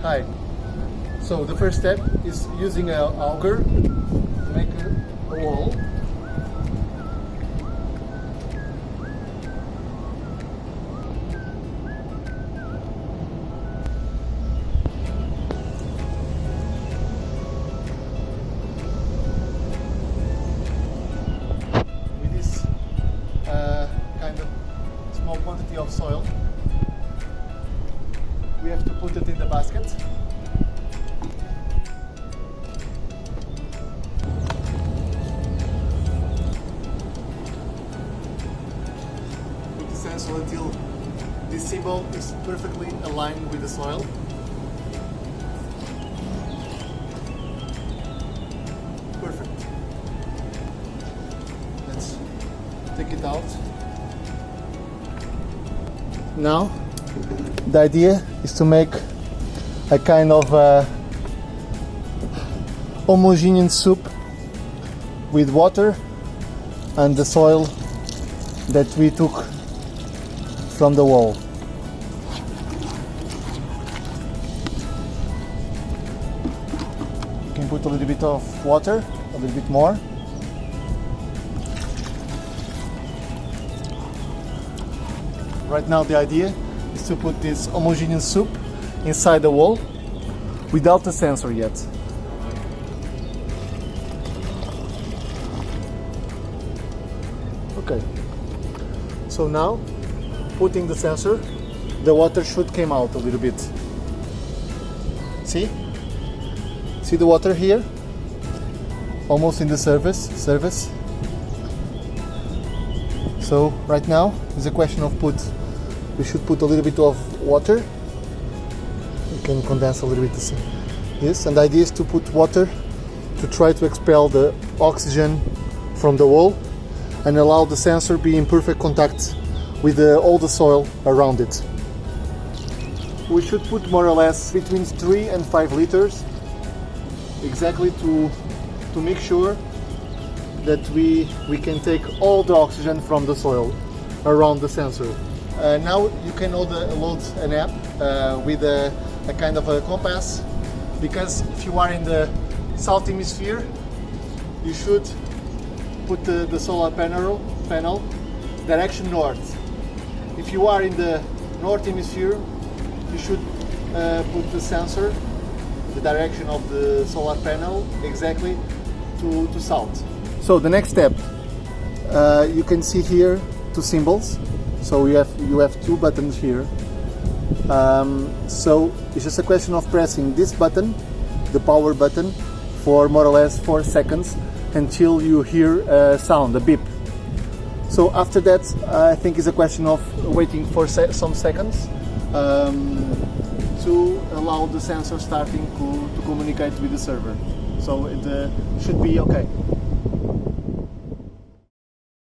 Hi. So the first step is using an auger to make a wall. With this kind of small quantity of soil, we have to put it in the basket. Put the sensor until this symbol is perfectly aligned with the soil. Perfect. Let's take it out. Now, the idea is to make a kind of homogeneous soup with water and the soil that we took from the wall. You can put a little bit of water, a little bit more. Right now the idea is to put this homogeneous soup inside the wall without the sensor yet. Okay, so now putting the sensor, the water should come out a little bit. See the water here? Almost in the surface. So right now is a question of we should put a little bit of water. You can condense a little bit this, and the idea is to put water to try to expel the oxygen from the wall and allow the sensor be in perfect contact with all the soil around it. We should put more or less between 3 and 5 liters, exactly to make sure that we can take all the oxygen from the soil around the sensor. Now you can load an app with a kind of a compass, because if you are in the south hemisphere, you should put the solar panel direction north. If you are in the north hemisphere, you should put the sensor, the direction of the solar panel, exactly to south. So the next step, you can see here 2 symbols. So you have 2 buttons here. So it's just a question of pressing this button, the power button, for more or less 4 seconds until you hear a sound, a beep. So after that, I think it's a question of waiting for some seconds to allow the sensor starting to communicate with the server. So it should be okay.